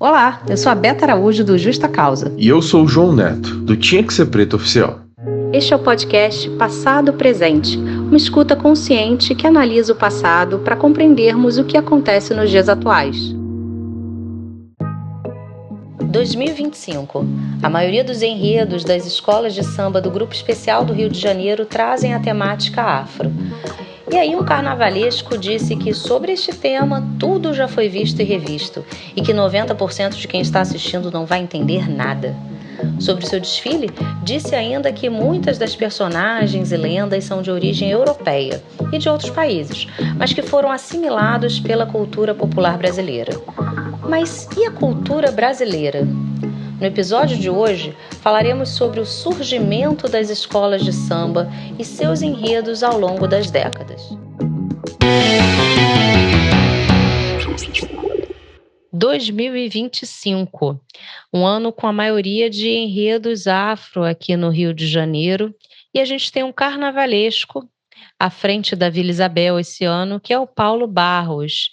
Olá, eu sou a Beta Araújo do Justa Causa. E eu sou o João Neto, do Tinha Que Ser Preto Oficial. Este é o podcast Passado Presente, uma escuta consciente que analisa o passado para compreendermos o que acontece nos dias atuais. 2025. A maioria dos enredos das escolas de samba do Grupo Especial do Rio de Janeiro trazem a temática afro. E aí um carnavalesco disse que sobre este tema tudo já foi visto e revisto e que 90% de quem está assistindo não vai entender nada. Sobre seu desfile, disse ainda que muitas das personagens e lendas são de origem europeia e de outros países, mas que foram assimilados pela cultura popular brasileira. Mas e a cultura brasileira? No episódio de hoje, falaremos sobre o surgimento das escolas de samba e seus enredos ao longo das décadas. 2025, um ano com a maioria de enredos afro aqui no Rio de Janeiro, e a gente tem um carnavalesco à frente da Vila Isabel esse ano, que é o Paulo Barros.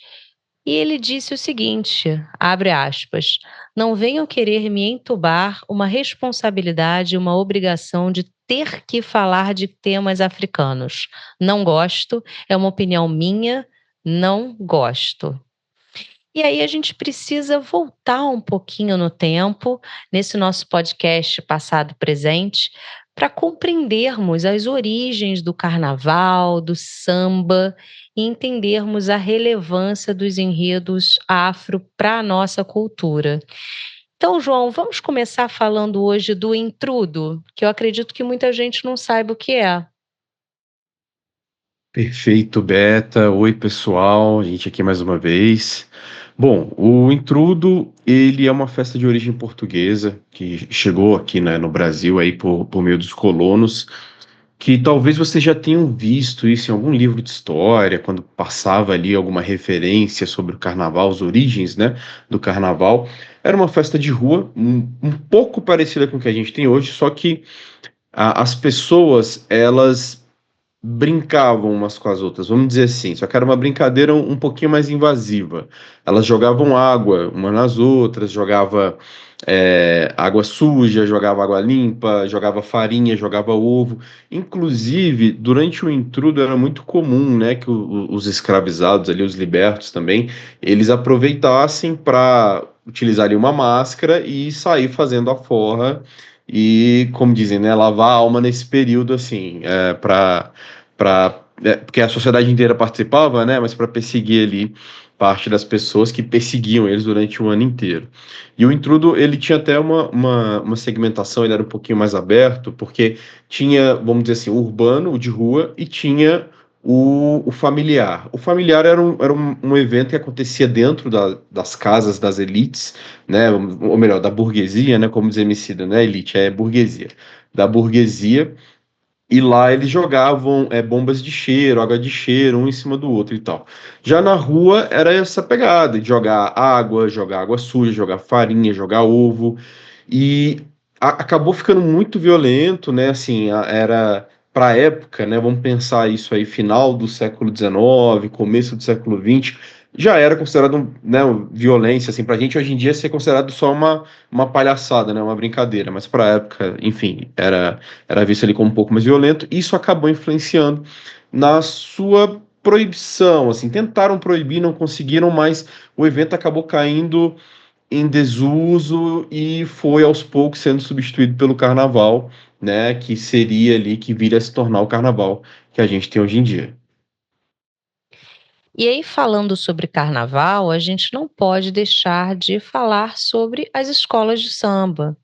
E ele disse o seguinte, abre aspas, não venham querer me entubar uma responsabilidade, uma obrigação de ter que falar de temas africanos. Não gosto, é uma opinião minha, não gosto. E aí a gente precisa voltar um pouquinho no tempo, nesse nosso podcast Passado Presente, para compreendermos as origens do carnaval, do samba e entendermos a relevância dos enredos afro para a nossa cultura. Então, João, vamos começar falando hoje do intrudo, que eu acredito que muita gente não saiba o que é. Perfeito, Beta. Oi, pessoal. A gente aqui mais uma vez. Bom, o Intrudo, ele é uma festa de origem portuguesa que chegou aqui, né, no Brasil aí por meio dos colonos, que talvez vocês já tenham visto isso em algum livro de história, quando passava ali alguma referência sobre o carnaval, as origens, né, do carnaval. Era uma festa de rua, um pouco parecida com o que a gente tem hoje, só que as pessoas, elas brincavam umas com as outras, vamos dizer assim, só que era uma brincadeira um pouquinho mais invasiva. Elas jogavam água umas nas outras, jogava água suja, jogava água limpa, jogava farinha, jogava ovo. Inclusive, durante o intrudo era muito comum, né, que os escravizados ali, os libertos também, eles aproveitassem para utilizar ali uma máscara e sair fazendo a forra e, como dizem, né, lavar a alma nesse período, assim, porque a sociedade inteira participava, né, mas para perseguir ali parte das pessoas que perseguiam eles durante o ano inteiro. E o intrudo, ele tinha até uma segmentação, ele era um pouquinho mais aberto, porque tinha, vamos dizer assim, o urbano, o de rua, e tinha o familiar. O familiar era um evento que acontecia dentro das casas das elites, né, ou melhor, da burguesia, né, como diz Emicida, né, elite, é burguesia. Da burguesia, e lá eles jogavam bombas de cheiro, água de cheiro, um em cima do outro e tal. Já na rua era essa pegada de jogar água suja, jogar farinha, jogar ovo. E acabou ficando muito violento, né? Assim, era para a época, né? Vamos pensar isso aí, final do século XIX, começo do século XX, já era considerado, né, violência, assim, pra gente hoje em dia ser considerado só uma palhaçada, né? Uma brincadeira, mas para a época, enfim, era visto ali como um pouco mais violento. Isso acabou influenciando na sua proibição, assim, tentaram proibir, não conseguiram, mas o evento acabou caindo em desuso e foi aos poucos sendo substituído pelo carnaval, né, que seria ali que viria a se tornar o carnaval que a gente tem hoje em dia. E aí, falando sobre carnaval, a gente não pode deixar de falar sobre as escolas de samba.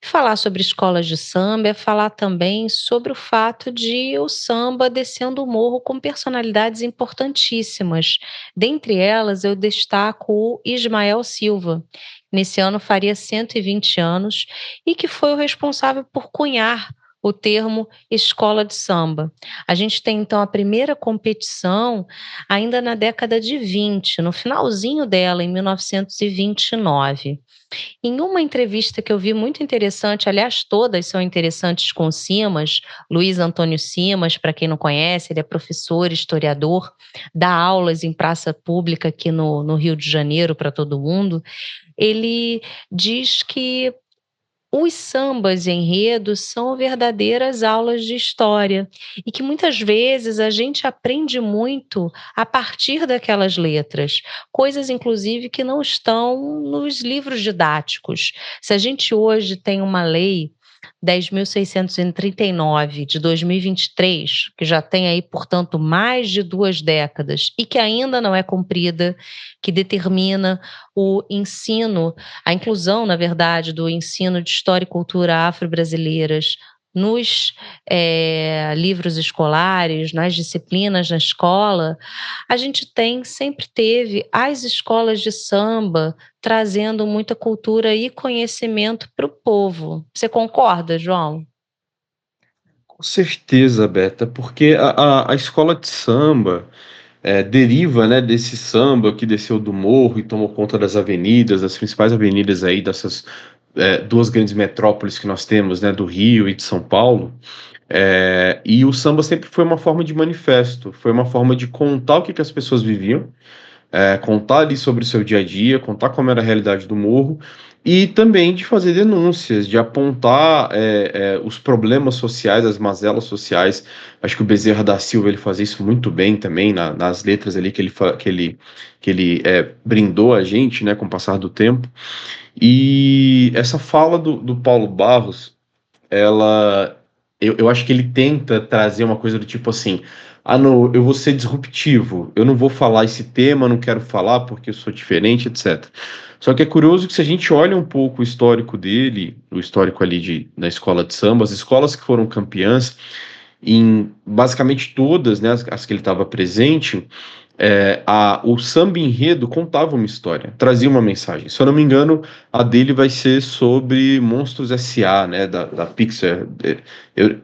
Falar sobre escolas de samba é falar também sobre o fato de o samba descendo o morro com personalidades importantíssimas. Dentre elas, eu destaco o Ismael Silva. Nesse ano faria 120 anos e que foi o responsável por cunhar o termo escola de samba. A gente tem, então, a primeira competição ainda na década de 20, no finalzinho dela, em 1929. Em uma entrevista que eu vi muito interessante, aliás, todas são interessantes com o Simas, Luiz Antônio Simas, para quem não conhece, ele é professor, historiador, dá aulas em praça pública aqui no Rio de Janeiro para todo mundo. Ele diz que os sambas e enredos são verdadeiras aulas de história e que muitas vezes a gente aprende muito a partir daquelas letras, coisas inclusive que não estão nos livros didáticos. Se a gente hoje tem uma lei 10.639 de 2023, que já tem aí, portanto, mais de 2 décadas e que ainda não é cumprida, que determina o ensino, a inclusão, na verdade, do ensino de história e cultura afro-brasileiras nos livros escolares, nas disciplinas na escola, a gente sempre teve as escolas de samba trazendo muita cultura e conhecimento para o povo. Você concorda, João? Com certeza, Beta, porque a escola de samba deriva, né, desse samba que desceu do morro e tomou conta das avenidas, das principais avenidas aí dessas duas grandes metrópoles que nós temos, né, do Rio e de São Paulo. E o samba sempre foi uma forma de manifesto, foi uma forma de contar o que as pessoas viviam, contar ali sobre o seu dia a dia, contar como era a realidade do morro, e também de fazer denúncias, de apontar os problemas sociais, as mazelas sociais. Acho que o Bezerra da Silva ele fazia isso muito bem também nas letras ali que ele brindou a gente, né, com o passar do tempo. E essa fala do Paulo Barros, ela, eu acho que ele tenta trazer uma coisa do tipo assim: ah, não, eu vou ser disruptivo, eu não vou falar esse tema, não quero falar porque eu sou diferente, etc. Só que é curioso que se a gente olha um pouco o histórico dele, o histórico ali da escola de samba, as escolas que foram campeãs, em basicamente todas, né, as que ele estava presente, o samba enredo contava uma história, trazia uma mensagem. Se eu não me engano, a dele vai ser sobre Monstros S.A., né, da Pixar,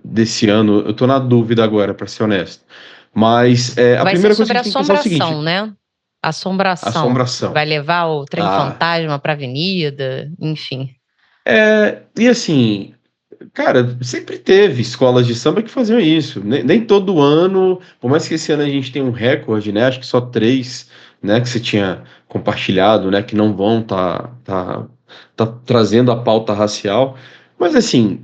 desse ano. Eu tô na dúvida agora, para ser honesto. Mas a Vai ser primeira coisa que sobre a gente tem que pensar é o assombração, seguinte: né? Assombração. assombração. Vai levar o trem Ah, fantasma para a avenida, enfim. e assim, cara, sempre teve escolas de samba que faziam isso. Nem todo ano, por mais que esse ano a gente tenha um recorde, né? Acho que só 3, né, que você tinha compartilhado, né, que não vão tá trazendo a pauta racial. Mas assim,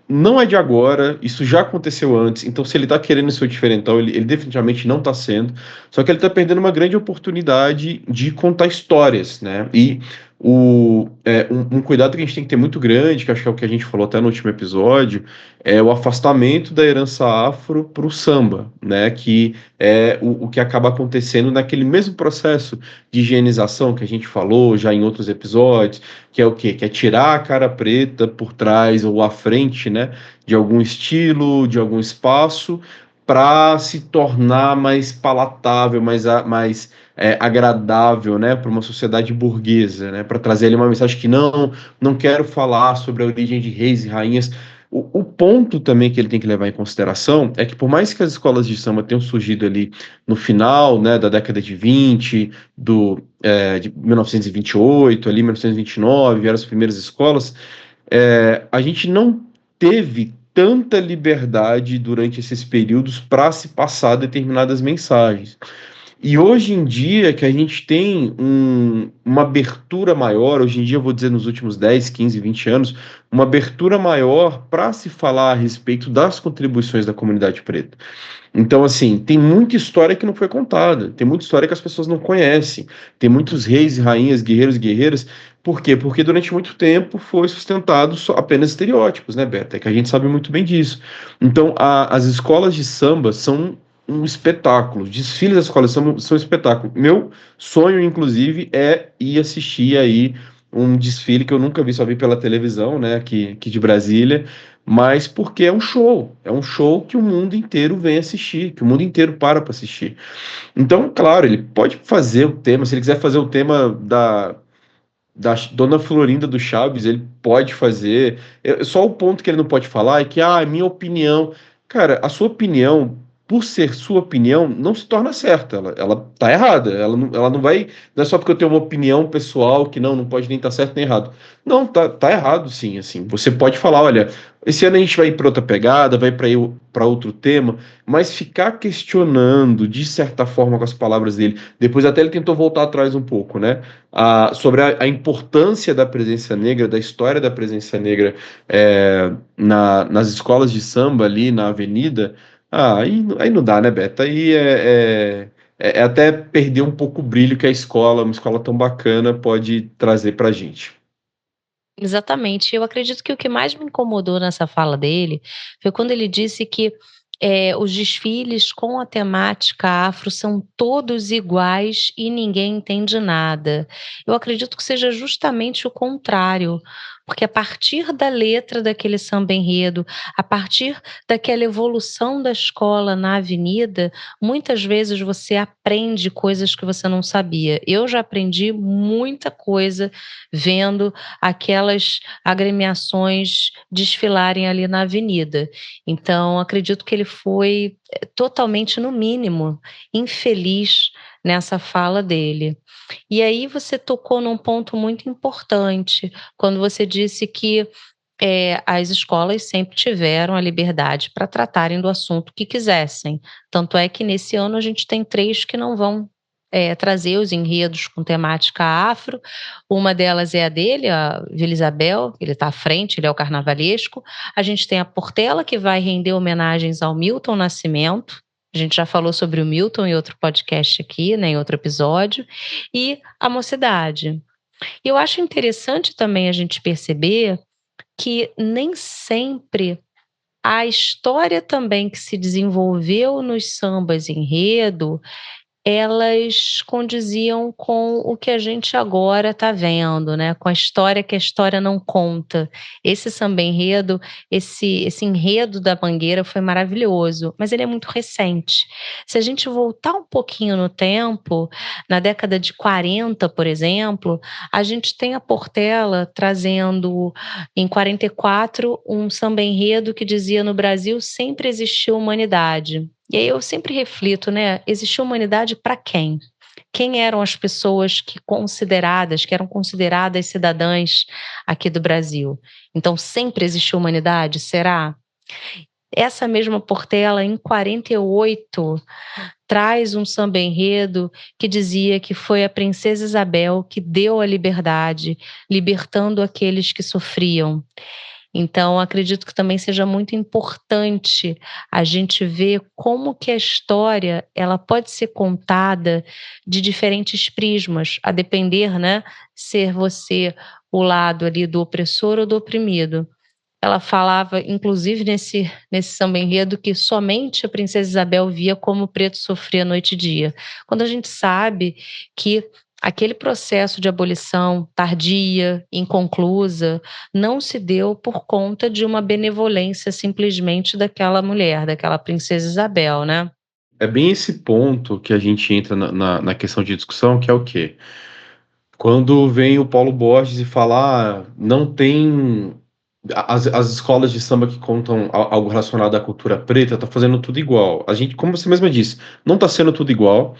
não é de agora, isso já aconteceu antes. Então, se ele tá querendo ser o diferentão, ele definitivamente não tá sendo. Só que ele tá perdendo uma grande oportunidade de contar histórias, né? E um cuidado que a gente tem que ter muito grande, que acho que é o que a gente falou até no último episódio, é o afastamento da herança afro para o samba, né? Que é o que acaba acontecendo naquele mesmo processo de higienização que a gente falou já em outros episódios, que é o quê? Que é tirar a cara preta por trás ou à frente, né? De algum estilo, de algum espaço, para se tornar mais palatável, mais agradável, né, para uma sociedade burguesa, né, para trazer ali uma mensagem que não quero falar sobre a origem de reis e rainhas. O ponto também que ele tem que levar em consideração é que por mais que as escolas de samba tenham surgido ali no final, né, da década de 20, de 1928, ali 1929, vieram as primeiras escolas, a gente não teve tanta liberdade durante esses períodos para se passar determinadas mensagens. E hoje em dia, que a gente tem uma abertura maior, hoje em dia, eu vou dizer nos últimos 10, 15, 20 anos, uma abertura maior para se falar a respeito das contribuições da comunidade preta. Então, assim, tem muita história que não foi contada, tem muita história que as pessoas não conhecem, tem muitos reis e rainhas, guerreiros e guerreiras. Por quê? Porque durante muito tempo foi sustentado só apenas estereótipos, né, Beta? É que a gente sabe muito bem disso. Então, as escolas de samba são um espetáculo, os desfiles das escolas são um espetáculo. Meu sonho, inclusive, é ir assistir aí um desfile que eu nunca vi, só vi pela televisão, né, aqui de Brasília, mas porque é um show que o mundo inteiro vem assistir, que o mundo inteiro para assistir. Então, claro, ele pode fazer o tema, se ele quiser fazer o tema da Dona Florinda do Chaves, ele pode fazer. Só o ponto que ele não pode falar é que, é minha opinião. Cara, a sua opinião, por ser sua opinião, não se torna certa. Ela tá errada. Ela não vai. Não é só porque eu tenho uma opinião pessoal que não pode nem estar certo nem errado. Não, tá errado, sim. Assim, você pode falar, olha, esse ano a gente vai ir para outra pegada, vai para outro tema, mas ficar questionando, de certa forma, com as palavras dele. Depois até ele tentou voltar atrás um pouco, né? Sobre a importância da presença negra, da história da presença negra nas escolas de samba ali na avenida. Aí não dá, né, Beto? Aí é até perder um pouco o brilho que a escola, uma escola tão bacana, pode trazer pra gente. Exatamente. Eu acredito que o que mais me incomodou nessa fala dele foi quando ele disse que, os desfiles com a temática afro são todos iguais e ninguém entende nada. Eu acredito que seja justamente o contrário, porque a partir da letra daquele samba-enredo, a partir daquela evolução da escola na avenida, muitas vezes você aprende coisas que você não sabia. Eu já aprendi muita coisa vendo aquelas agremiações desfilarem ali na avenida. Então, acredito que ele foi totalmente, no mínimo, infeliz nessa fala dele. E aí você tocou num ponto muito importante, quando você disse que as escolas sempre tiveram a liberdade para tratarem do assunto que quisessem. Tanto é que nesse ano a gente tem 3 que não vão, trazer os enredos com temática afro. Uma delas é a dele, a Vila Isabel, ele está à frente, ele é o carnavalesco. A gente tem a Portela, que vai render homenagens ao Milton Nascimento. A gente já falou sobre o Milton em outro podcast aqui, né, em outro episódio. E a Mocidade. E eu acho interessante também a gente perceber que nem sempre a história também que se desenvolveu nos sambas enredo, elas condiziam com o que a gente agora está vendo, né, com a história que a história não conta. Esse samba-enredo, esse enredo da Mangueira foi maravilhoso, mas ele é muito recente. Se a gente voltar um pouquinho no tempo, na década de 40, por exemplo, a gente tem a Portela trazendo, em 44, um samba-enredo que dizia: "No Brasil sempre existiu humanidade". E aí eu sempre reflito, né, existiu humanidade para quem? Quem eram as pessoas que eram consideradas cidadãs aqui do Brasil? Então sempre existiu humanidade, será? Essa mesma Portela, em 48, traz um samba-enredo que dizia que foi a princesa Isabel que deu a liberdade, libertando aqueles que sofriam. Então, acredito que também seja muito importante a gente ver como que a história, ela pode ser contada de diferentes prismas, a depender, né, ser você o lado ali do opressor ou do oprimido. Ela falava, inclusive nesse samba-enredo, que somente a princesa Isabel via como o preto sofria noite e dia, quando a gente sabe que aquele processo de abolição tardia, inconclusa, não se deu por conta de uma benevolência simplesmente daquela mulher, daquela princesa Isabel, né. É bem esse ponto que a gente entra na questão de discussão, que é o quê? Quando vem o Paulo Borges e fala, não tem as escolas de samba que contam algo relacionado à cultura preta, tá fazendo tudo igual. A gente, como você mesma disse, não tá sendo tudo igual.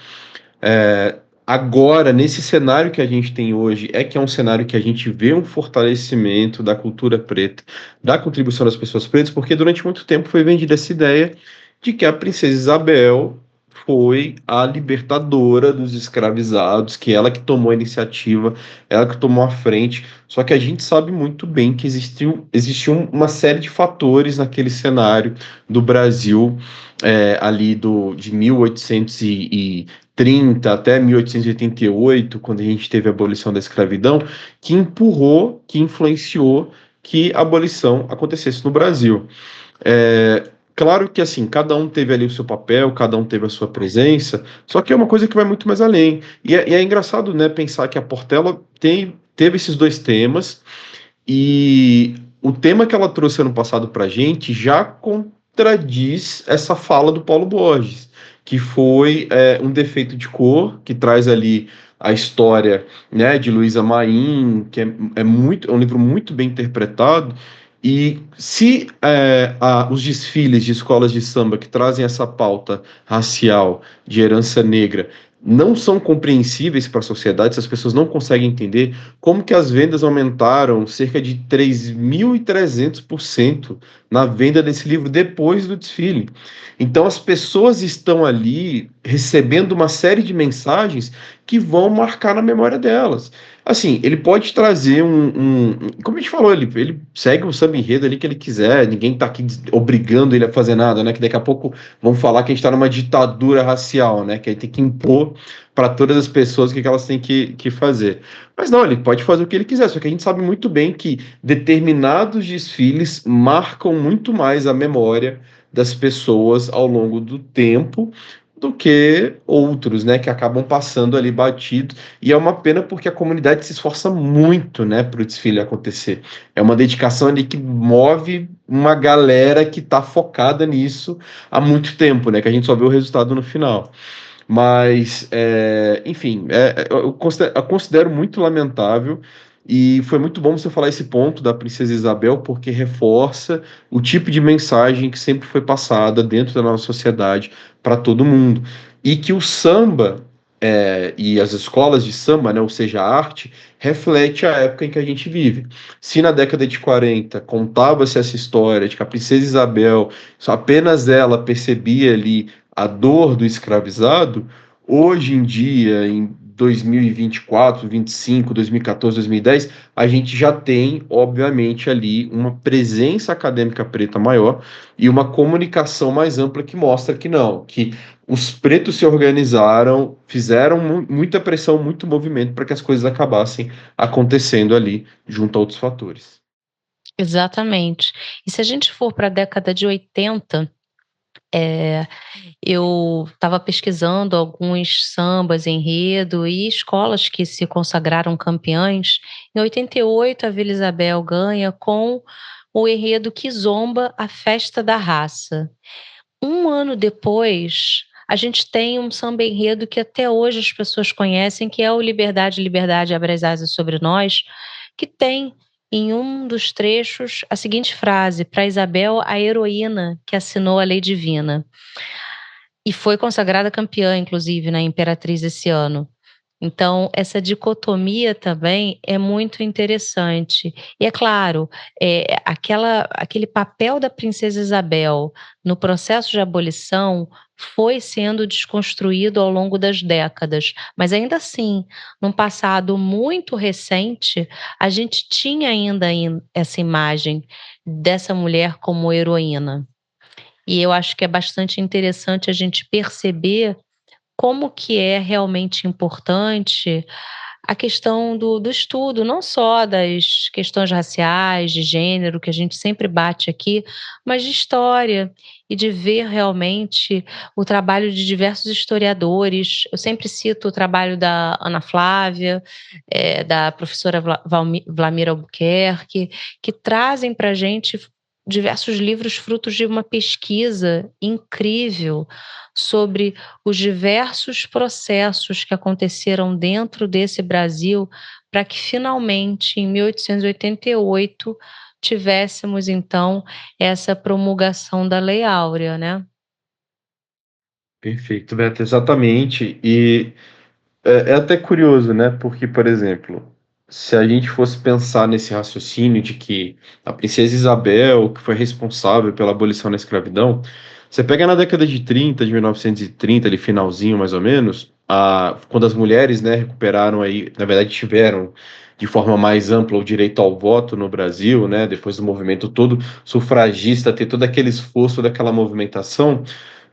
Agora, nesse cenário que a gente tem hoje, é que é um cenário que a gente vê um fortalecimento da cultura preta, da contribuição das pessoas pretas, porque durante muito tempo foi vendida essa ideia de que a princesa Isabel foi a libertadora dos escravizados, que ela que tomou a iniciativa, ela que tomou a frente. Só que a gente sabe muito bem que existiu uma série de fatores naquele cenário do Brasil, ali de 1830 até 1888, quando a gente teve a abolição da escravidão, que empurrou, que influenciou que a abolição acontecesse no Brasil. Claro que assim, cada um teve ali o seu papel, cada um teve a sua presença, só que é uma coisa que vai muito mais além. E é engraçado, né, pensar que a Portela teve esses dois temas, e o tema que ela trouxe ano passado para a gente já contradiz essa fala do Paulo Borges, que foi um defeito de cor, que traz ali a história, né, de Luísa Maim, que é um livro muito bem interpretado. E se os desfiles de escolas de samba que trazem essa pauta racial de herança negra não são compreensíveis para a sociedade, se as pessoas não conseguem entender como que as vendas aumentaram cerca de 3.300% na venda desse livro depois do desfile. Então as pessoas estão ali recebendo uma série de mensagens que vão marcar na memória delas. Assim, ele pode trazer como a gente falou, ele segue o samba enredo ali que ele quiser, ninguém tá aqui obrigando ele a fazer nada, né? Que daqui a pouco vão falar que a gente tá numa ditadura racial, né? Que aí tem que impor para todas as pessoas o que elas têm que fazer. Mas não, ele pode fazer o que ele quiser, só que a gente sabe muito bem que determinados desfiles marcam muito mais a memória das pessoas ao longo do tempo do que outros, né, que acabam passando ali batido. E é uma pena porque a comunidade se esforça muito, né, para o desfile acontecer. É uma dedicação ali que move uma galera que está focada nisso há muito tempo, né, que a gente só vê o resultado no final. Mas, enfim, eu considero muito lamentável. E foi muito bom você falar esse ponto da Princesa Isabel, porque reforça o tipo de mensagem que sempre foi passada dentro da nossa sociedade para todo mundo. E que o samba e as escolas de samba, né, ou seja, a arte, reflete a época em que a gente vive. Se na década de 40 contava-se essa história de que a Princesa Isabel, só apenas ela percebia ali a dor do escravizado, hoje em dia, em 2024, 25, 2014, 2010, a gente já tem, obviamente, ali uma presença acadêmica preta maior e uma comunicação mais ampla que mostra que não, que os pretos se organizaram, fizeram muita pressão, muito movimento para que as coisas acabassem acontecendo ali, junto a outros fatores. Exatamente. E se a gente for para a década de 80, eu estava pesquisando alguns sambas, enredo e escolas que se consagraram campeãs. Em 88, a Vila Isabel ganha com o enredo Kizomba, a Festa da Raça. Um ano depois, a gente tem um samba enredo que até hoje as pessoas conhecem, que é o Liberdade, Liberdade, abre as asas sobre nós, que tem em um dos trechos a seguinte frase: para Isabel, a heroína que assinou a lei divina. E foi consagrada campeã, inclusive, na Imperatriz esse ano. Então, essa dicotomia também é muito interessante. E é claro, aquele papel da Princesa Isabel no processo de abolição foi sendo desconstruído ao longo das décadas, mas ainda assim, num passado muito recente, a gente tinha ainda essa imagem dessa mulher como heroína. E eu acho que é bastante interessante a gente perceber como que é realmente importante a questão do estudo, não só das questões raciais, de gênero, que a gente sempre bate aqui, mas de história e de ver realmente o trabalho de diversos historiadores. Eu sempre cito o trabalho da Ana Flávia, da professora Vlamira Albuquerque, que trazem para a gente diversos livros frutos de uma pesquisa incrível sobre os diversos processos que aconteceram dentro desse Brasil para que finalmente, em 1888, tivéssemos então essa promulgação da Lei Áurea, né? Perfeito, Beto, exatamente. E é até curioso, né? Porque, por exemplo, se a gente fosse pensar nesse raciocínio de que a princesa Isabel, que foi responsável pela abolição da escravidão, você pega na década de 30, de 1930, ali finalzinho mais ou menos, quando as mulheres, né, recuperaram aí, na verdade tiveram de forma mais ampla o direito ao voto no Brasil, né, depois do movimento todo sufragista, ter todo aquele esforço daquela movimentação.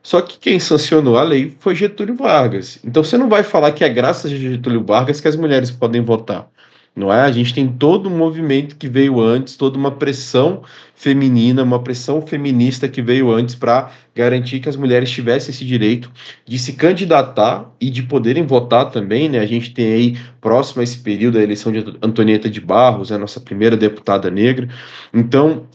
Só que quem sancionou a lei foi Getúlio Vargas. Então você não vai falar que é graças a Getúlio Vargas que as mulheres podem votar. Não é? A gente tem todo um movimento que veio antes, toda uma pressão feminina, uma pressão feminista que veio antes para garantir que as mulheres tivessem esse direito de se candidatar e de poderem votar também, né? A gente tem aí, próximo a esse período, a eleição de Antonieta de Barros, a nossa primeira deputada negra. Então,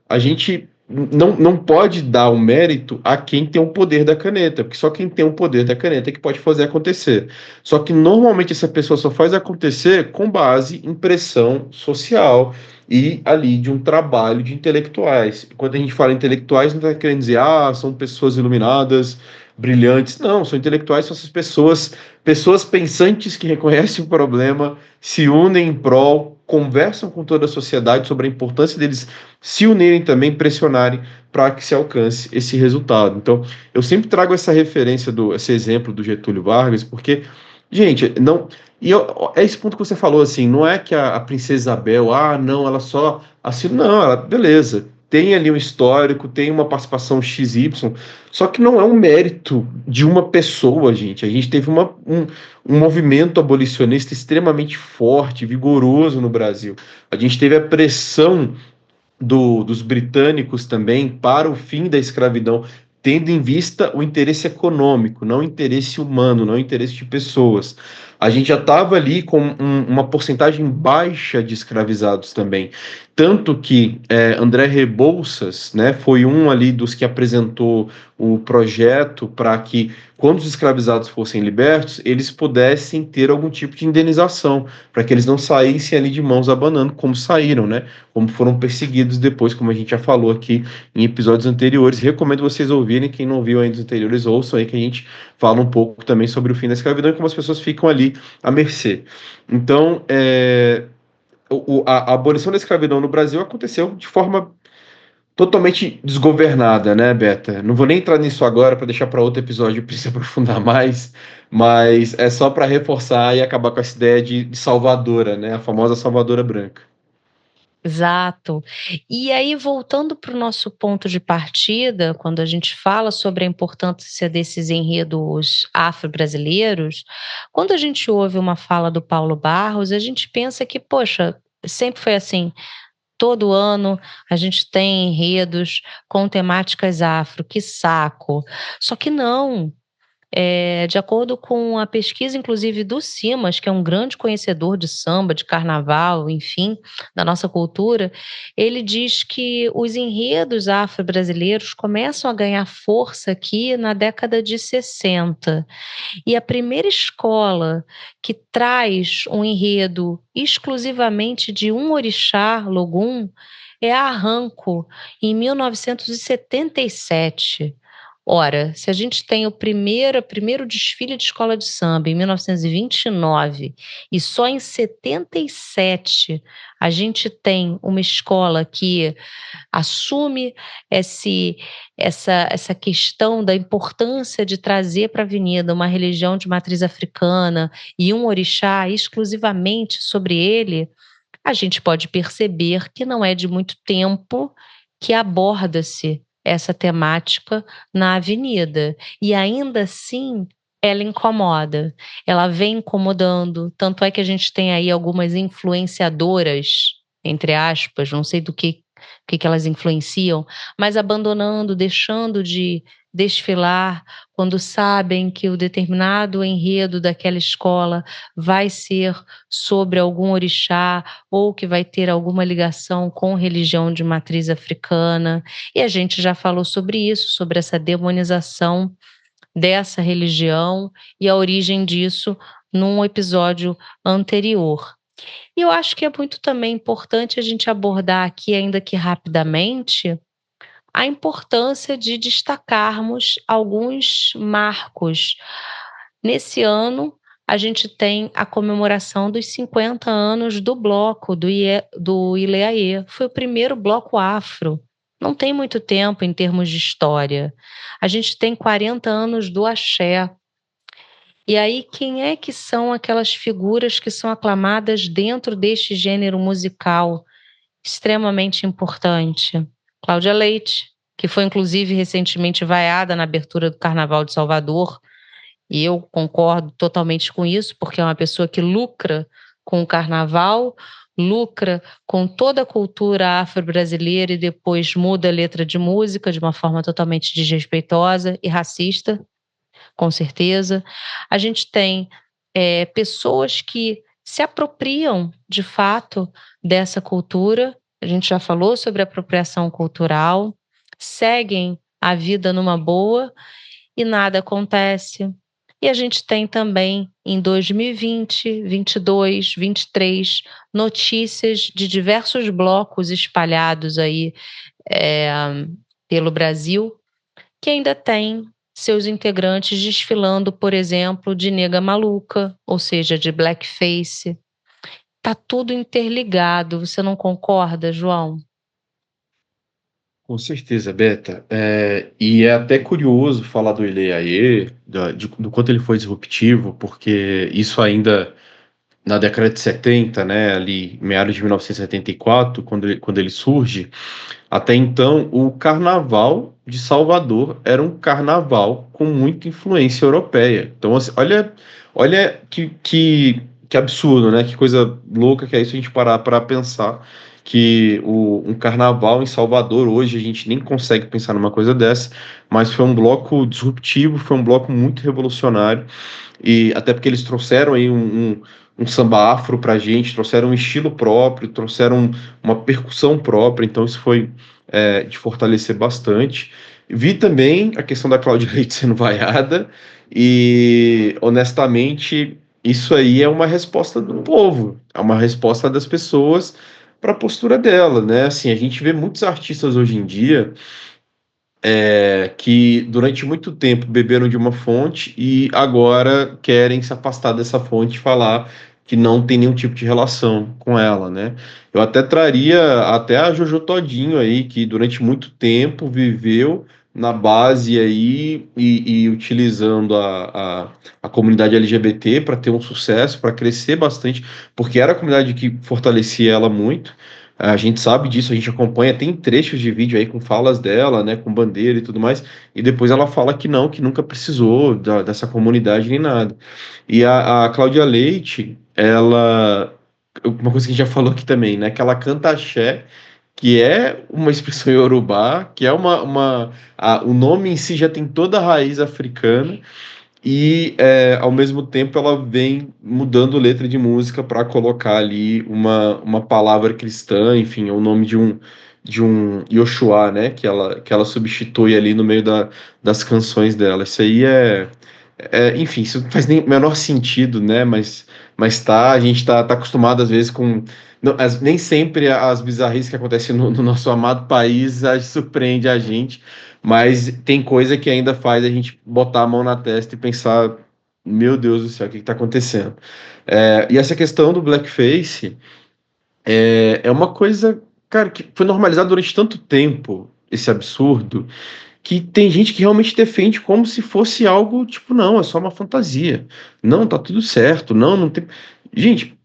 a gente não pode dar o mérito a quem tem o poder da caneta, porque só quem tem o poder da caneta é que pode fazer acontecer. Só que normalmente essa pessoa só faz acontecer com base em pressão social e ali de um trabalho de intelectuais. Quando a gente fala intelectuais, não está querendo dizer, são pessoas iluminadas, brilhantes. Não, são intelectuais, são essas pessoas pensantes que reconhecem o problema, se unem em prol, conversam com toda a sociedade sobre a importância deles se unirem também, pressionarem para que se alcance esse resultado. Então, eu sempre trago essa referência esse exemplo do Getúlio Vargas, porque, gente, não. É esse ponto que você falou, assim, não é que a princesa Isabel, não, ela só assim, não, ela, beleza, tem ali um histórico, tem uma participação XY, só que não é um mérito de uma pessoa, gente. A gente teve um movimento abolicionista extremamente forte, vigoroso no Brasil. A gente teve a pressão dos britânicos também para o fim da escravidão, tendo em vista o interesse econômico, não o interesse humano, não o interesse de pessoas. A gente já estava ali com uma porcentagem baixa de escravizados também. Tanto que André Rebouças, né, foi um ali dos que apresentou o projeto para que, quando os escravizados fossem libertos, eles pudessem ter algum tipo de indenização, para que eles não saíssem ali de mãos abanando, como saíram, né? Como foram perseguidos depois, como a gente já falou aqui em episódios anteriores. Recomendo vocês ouvirem, quem não viu ainda os anteriores, ouçam aí que a gente fala um pouco também sobre o fim da escravidão e como as pessoas ficam ali à mercê. Então, a abolição da escravidão no Brasil aconteceu de forma totalmente desgovernada, né, Beta? Não vou nem entrar nisso agora para deixar para outro episódio para se aprofundar mais, mas é só para reforçar e acabar com essa ideia de salvadora, né? A famosa salvadora branca. Exato. E aí, voltando para o nosso ponto de partida, quando a gente fala sobre a importância desses enredos afro-brasileiros, quando a gente ouve uma fala do Paulo Barros, a gente pensa que, poxa, sempre foi assim. Todo ano a gente tem enredos com temáticas afro, que saco. Só que não. De acordo com a pesquisa, inclusive, do Simas, que é um grande conhecedor de samba, de carnaval, enfim, da nossa cultura, ele diz que os enredos afro-brasileiros começam a ganhar força aqui na década de 60. E a primeira escola que traz um enredo exclusivamente de um orixá, Logum, é a Arranco, em 1977. Ora, se a gente tem o primeiro desfile de escola de samba em 1929 e só em 77 a gente tem uma escola que assume essa questão da importância de trazer para a avenida uma religião de matriz africana e um orixá exclusivamente sobre ele, a gente pode perceber que não é de muito tempo que aborda-se essa temática na avenida. E ainda assim, ela incomoda. Ela vem incomodando. Tanto é que a gente tem aí algumas influenciadoras, entre aspas, não sei do que elas influenciam, mas abandonando, deixando de desfilar quando sabem que o determinado enredo daquela escola vai ser sobre algum orixá ou que vai ter alguma ligação com religião de matriz africana. E a gente já falou sobre isso, sobre essa demonização dessa religião e a origem disso num episódio anterior. E eu acho que é muito também importante a gente abordar aqui, ainda que rapidamente, a importância de destacarmos alguns marcos. Nesse ano, a gente tem a comemoração dos 50 anos do bloco, do Ileaê. Foi o primeiro bloco afro. Não tem muito tempo em termos de história. A gente tem 40 anos do axé. E aí, quem é que são aquelas figuras que são aclamadas dentro deste gênero musical extremamente importante? Cláudia Leite, que foi inclusive recentemente vaiada na abertura do Carnaval de Salvador, e eu concordo totalmente com isso, porque é uma pessoa que lucra com o carnaval, lucra com toda a cultura afro-brasileira e depois muda a letra de música de uma forma totalmente desrespeitosa e racista, com certeza. A gente tem pessoas que se apropriam, de fato, dessa cultura. A gente já falou sobre apropriação cultural. seguem a vida numa boa e nada acontece. E a gente tem também em 2020, 22, 23, notícias de diversos blocos espalhados aí, eh, pelo Brasil, que ainda tem seus integrantes desfilando, por exemplo, de nega maluca, ou seja, de blackface. Tá tudo interligado, você não concorda, João? Com certeza, Beta. E é até curioso falar do Ile Aie, do quanto ele foi disruptivo, porque isso ainda na década de 70, né, ali, meados de 1974, quando ele surge, até então o carnaval de Salvador era um carnaval com muita influência europeia. Então, assim, olha que absurdo, né? Que coisa louca que é isso a gente parar para pensar que um carnaval em Salvador hoje a gente nem consegue pensar numa coisa dessa, mas foi um bloco disruptivo, foi um bloco muito revolucionário e até porque eles trouxeram aí um samba afro pra gente, trouxeram um estilo próprio, trouxeram uma percussão própria, então isso foi de fortalecer bastante. Vi também a questão da Cláudia Leite sendo vaiada, e honestamente, isso aí é uma resposta do povo, é uma resposta das pessoas para a postura dela, né? Assim, a gente vê muitos artistas hoje em dia que durante muito tempo beberam de uma fonte e agora querem se afastar dessa fonte e falar que não tem nenhum tipo de relação com ela, né? Eu até traria até a Jojo Todinho aí, que durante muito tempo viveu na base aí e utilizando a comunidade LGBT para ter um sucesso, para crescer bastante, porque era a comunidade que fortalecia ela muito. A gente sabe disso, a gente acompanha, tem trechos de vídeo aí com falas dela, né, com bandeira e tudo mais, e depois ela fala que não, que nunca precisou dessa comunidade nem nada. E a Cláudia Leite, ela, uma coisa que a gente já falou aqui também, né, que ela canta axé, que é uma expressão iorubá, que é o nome em si já tem toda a raiz africana, e ao mesmo tempo ela vem mudando letra de música para colocar ali uma palavra cristã, enfim, é o nome de um Yoshua, né, que ela substitui ali no meio das canções dela. Isso aí enfim, isso não faz nem o menor sentido, né, mas a gente tá acostumado às vezes com nem sempre as bizarrices que acontecem no nosso amado país surpreende a gente, mas tem coisa que ainda faz a gente botar a mão na testa e pensar, meu Deus do céu, o que está acontecendo? E essa questão do blackface é uma coisa, cara, que foi normalizada durante tanto tempo, esse absurdo, que tem gente que realmente defende como se fosse algo, tipo, não, é só uma fantasia. Não, tá tudo certo. Não, não tem. Gente,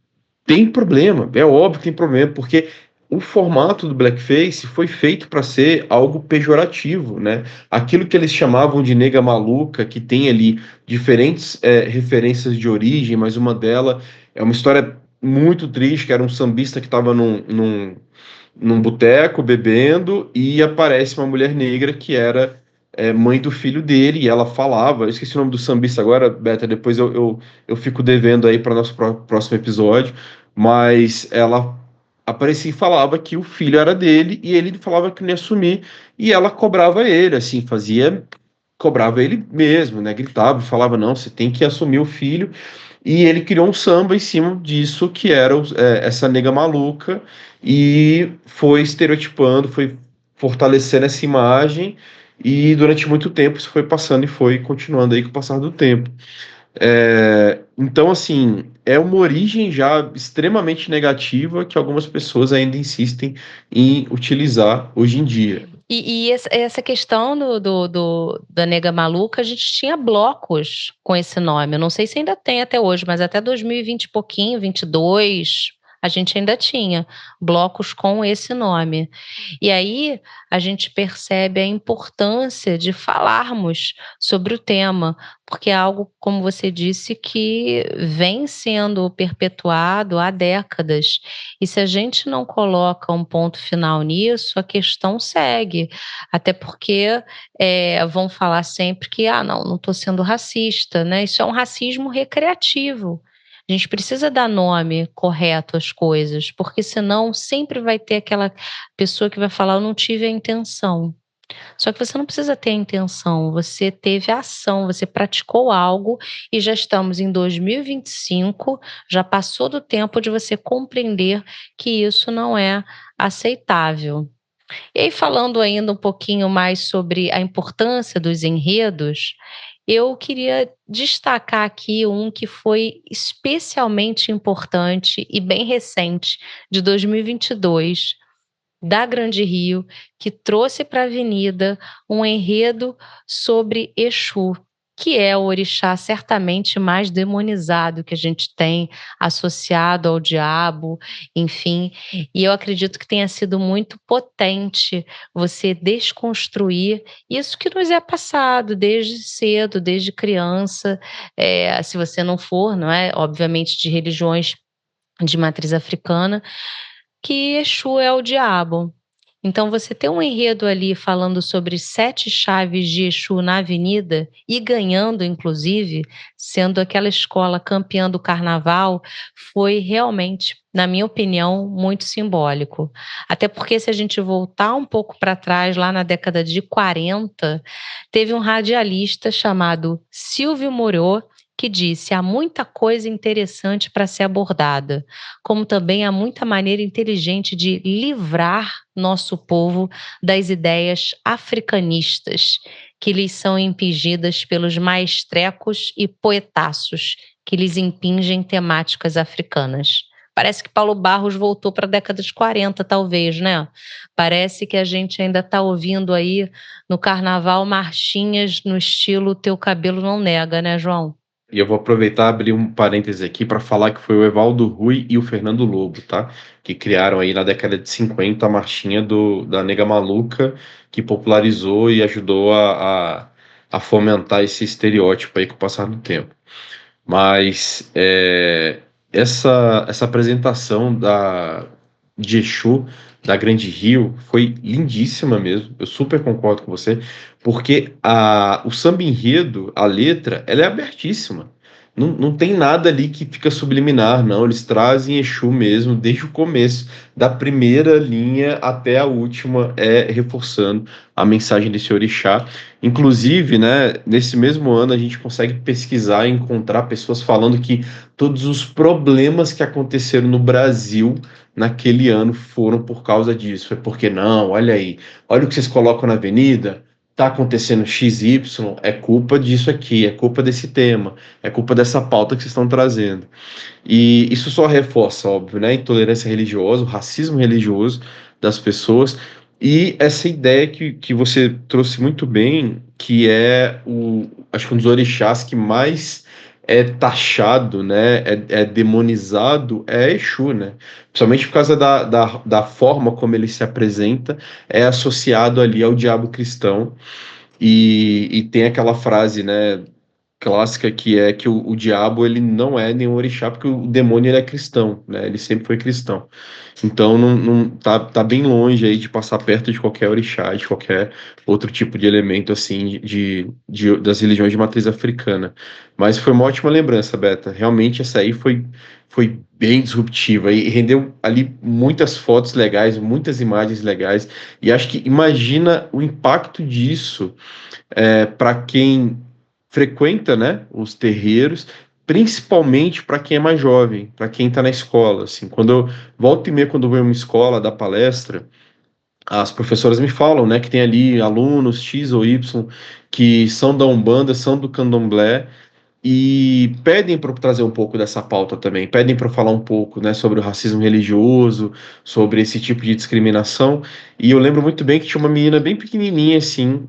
tem problema, é óbvio que tem problema, porque o formato do blackface foi feito para ser algo pejorativo, né? Aquilo que eles chamavam de nega maluca, que tem ali diferentes referências de origem, mas uma delas é uma história muito triste, que era um sambista que estava num boteco bebendo e aparece uma mulher negra que era mãe do filho dele e ela falava, eu esqueci o nome do sambista agora, Beta, depois eu fico devendo aí para nosso próximo episódio, mas ela aparecia e falava que o filho era dele e ele falava que não ia assumir e ela cobrava ele, assim, cobrava ele mesmo, né, gritava e falava, não, você tem que assumir o filho, e ele criou um samba em cima disso, que era essa nega maluca, e foi estereotipando, foi fortalecendo essa imagem, e durante muito tempo isso foi passando e foi continuando aí com o passar do tempo. Então, assim, é uma origem já extremamente negativa que algumas pessoas ainda insistem em utilizar hoje em dia. E essa questão da nega maluca, a gente tinha blocos com esse nome. Eu não sei se ainda tem até hoje, mas até 2020 e pouquinho, 22, a gente ainda tinha blocos com esse nome. E aí a gente percebe a importância de falarmos sobre o tema, porque é algo, como você disse, que vem sendo perpetuado há décadas. E se a gente não coloca um ponto final nisso, a questão segue. Até porque vão falar sempre que, não estou sendo racista, né? Isso é um racismo recreativo. A gente precisa dar nome correto às coisas, porque senão sempre vai ter aquela pessoa que vai falar, eu não tive a intenção. Só que você não precisa ter a intenção, você teve a ação, você praticou algo e já estamos em 2025, já passou do tempo de você compreender que isso não é aceitável. E aí, falando ainda um pouquinho mais sobre a importância dos enredos, eu queria destacar aqui um que foi especialmente importante e bem recente, de 2022, da Grande Rio, que trouxe para a avenida um enredo sobre Exu, que é o orixá certamente mais demonizado que a gente tem associado ao diabo, enfim. E eu acredito que tenha sido muito potente você desconstruir isso que nos é passado desde cedo, desde criança. Se você não for, não é, obviamente, de religiões de matriz africana, que Exu é o diabo. Então você ter um enredo ali falando sobre 7 chaves de Exu na avenida e ganhando inclusive, sendo aquela escola campeã do carnaval, foi realmente, na minha opinião, muito simbólico. Até porque se a gente voltar um pouco para trás, lá na década de 40, teve um radialista chamado Silvio Morô, que disse: "Há muita coisa interessante para ser abordada, como também há muita maneira inteligente de livrar nosso povo das ideias africanistas que lhes são impingidas pelos maestrecos e poetaços que lhes impingem temáticas africanas." Parece que Paulo Barros voltou para a década de 40, talvez, né? Parece que a gente ainda está ouvindo aí no carnaval marchinhas no estilo Teu Cabelo Não Nega, né, João? E eu vou aproveitar e abrir um parêntese aqui para falar que foi o Evaldo Rui e o Fernando Lobo, tá? Que criaram aí na década de 50 a marchinha da Nega Maluca, que popularizou e ajudou a fomentar esse estereótipo aí com o passar do tempo. Mas essa apresentação de Exu da Grande Rio foi lindíssima mesmo. Eu super concordo com você, porque o samba enredo, a letra, ela é abertíssima. Não tem nada ali que fica subliminar, não. Eles trazem Exu mesmo, desde o começo, da primeira linha até a última, reforçando a mensagem desse orixá. Inclusive, né, nesse mesmo ano a gente consegue pesquisar e encontrar pessoas falando que todos os problemas que aconteceram no Brasil naquele ano foram por causa disso. Foi porque não, olha aí, olha o que vocês colocam na avenida, tá acontecendo XY, é culpa disso aqui, é culpa desse tema, é culpa dessa pauta que vocês estão trazendo. E isso só reforça, óbvio, né, a intolerância religiosa, o racismo religioso das pessoas, e essa ideia que você trouxe muito bem, que é acho que um dos orixás que mais é taxado, né, é demonizado, é Exu, né? Principalmente por causa da forma como ele se apresenta, é associado ali ao diabo cristão, e tem aquela frase, né, clássica que é que o diabo ele não é nenhum orixá porque o demônio ele é cristão, né? Ele sempre foi cristão. Então tá bem longe aí de passar perto de qualquer orixá, de qualquer outro tipo de elemento assim das religiões de matriz africana. Mas foi uma ótima lembrança, Beta. Realmente essa aí foi bem disruptiva e rendeu ali muitas fotos legais, muitas imagens legais. E acho que imagina o impacto disso para quem frequenta, né, os terreiros, principalmente para quem é mais jovem, para quem está na escola. Assim, quando eu volto e meia, quando eu vou em uma escola dar palestra, as professoras me falam, né, que tem ali alunos X ou Y que são da Umbanda, são do Candomblé e pedem para trazer um pouco dessa pauta também, pedem para falar um pouco, né, sobre o racismo religioso, sobre esse tipo de discriminação. E eu lembro muito bem que tinha uma menina bem pequenininha assim,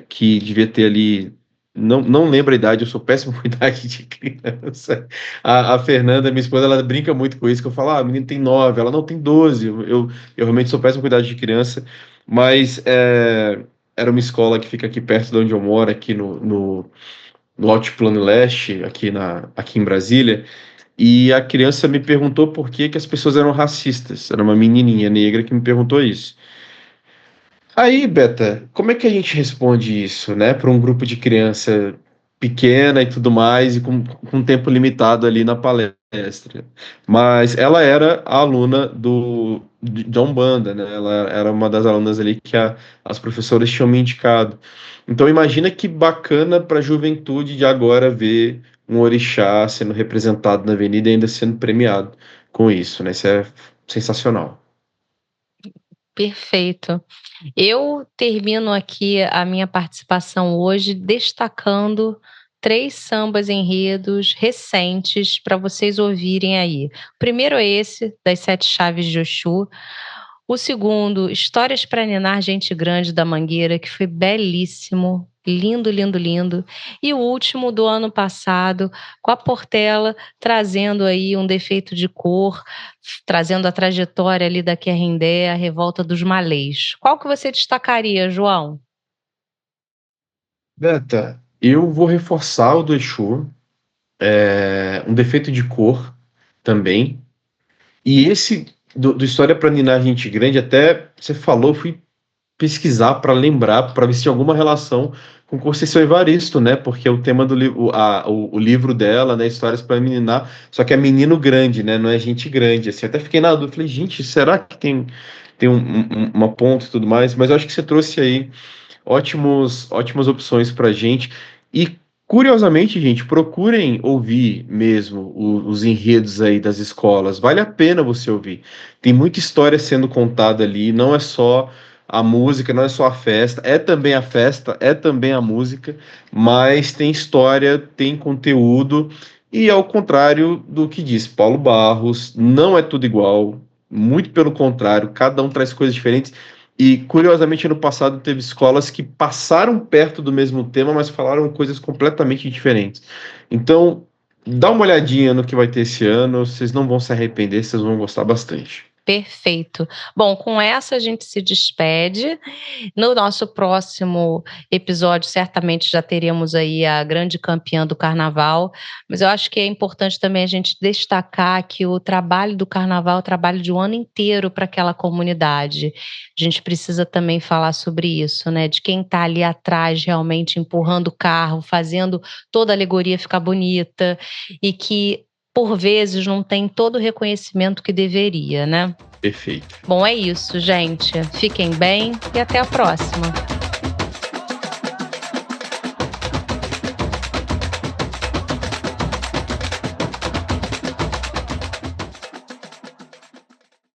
que devia ter ali, não lembro a idade, eu sou péssimo com idade de criança. A Fernanda, minha esposa, ela brinca muito com isso, que eu falo, a menina tem 9, ela não tem 12. Eu realmente sou péssimo com idade de criança, mas era uma escola que fica aqui perto de onde eu moro, aqui no Altiplano Leste, aqui em Brasília, e a criança me perguntou por que as pessoas eram racistas. Era uma menininha negra que me perguntou isso. Aí, Beta, como é que a gente responde isso, né, para um grupo de criança? pequena e tudo mais, e com tempo limitado ali na palestra. Mas ela era a aluna da Umbanda, né? Ela era uma das alunas ali que as professoras tinham me indicado. Então imagina que bacana para a juventude de agora ver um orixá sendo representado na avenida e ainda sendo premiado com isso, né? Isso é sensacional. Perfeito. Eu termino aqui a minha participação hoje destacando 3 sambas enredos recentes para vocês ouvirem aí. O primeiro é esse, das 7 chaves de Oxum. O segundo, Histórias para Ninar Gente Grande, da Mangueira, que foi belíssimo, lindo, lindo, lindo. E o último do ano passado, com a Portela, trazendo aí um defeito de cor, trazendo a trajetória ali da Querrindé, a revolta dos malês. Qual que você destacaria, João? Beta, eu vou reforçar o do Exu, um defeito de cor também. E esse do História para Ninar Gente Grande, até você falou, fui pesquisar para lembrar, para ver se tinha alguma relação com Conceição Evaristo, né? Porque o tema do livro, o livro dela, né? Histórias para Ninar, só que é menino grande, né? Não é gente grande. Assim, até fiquei na dúvida, falei, gente, será que tem uma ponta e tudo mais? Mas eu acho que você trouxe aí ótimas opções para gente. E, curiosamente, gente, procurem ouvir mesmo os enredos aí das escolas. Vale a pena você ouvir. Tem muita história sendo contada ali, não é só a música, não é só a festa, é também a festa, é também a música, mas tem história, tem conteúdo, e ao contrário do que diz Paulo Barros, não é tudo igual, muito pelo contrário, cada um traz coisas diferentes. E, curiosamente, no passado teve escolas que passaram perto do mesmo tema, mas falaram coisas completamente diferentes. Então, dá uma olhadinha no que vai ter esse ano, vocês não vão se arrepender, vocês vão gostar bastante. Perfeito. Bom, com essa a gente se despede. No nosso próximo episódio, certamente já teremos aí a grande campeã do carnaval, mas eu acho que é importante também a gente destacar que o trabalho do carnaval é o trabalho de um ano inteiro para aquela comunidade. A gente precisa também falar sobre isso, né? De quem está ali atrás realmente empurrando o carro, fazendo toda a alegoria ficar bonita e que por vezes não tem todo o reconhecimento que deveria, né? Perfeito. Bom, é isso, gente. Fiquem bem e até a próxima.